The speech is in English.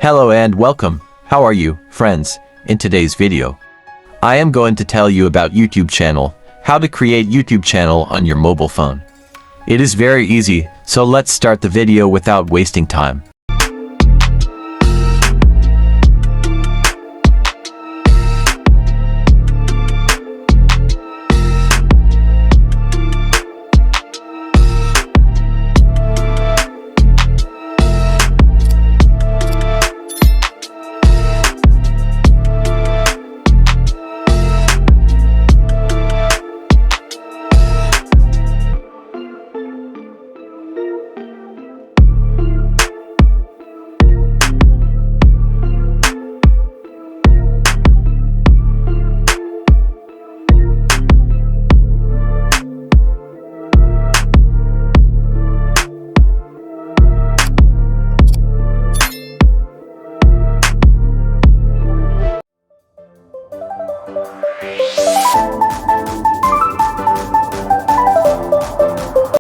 Hello and welcome. How are you, friends? In today's video, I am going to tell you about YouTube channel, how to create YouTube channel on your mobile phone. It is very easy, so let's start the video without wasting time.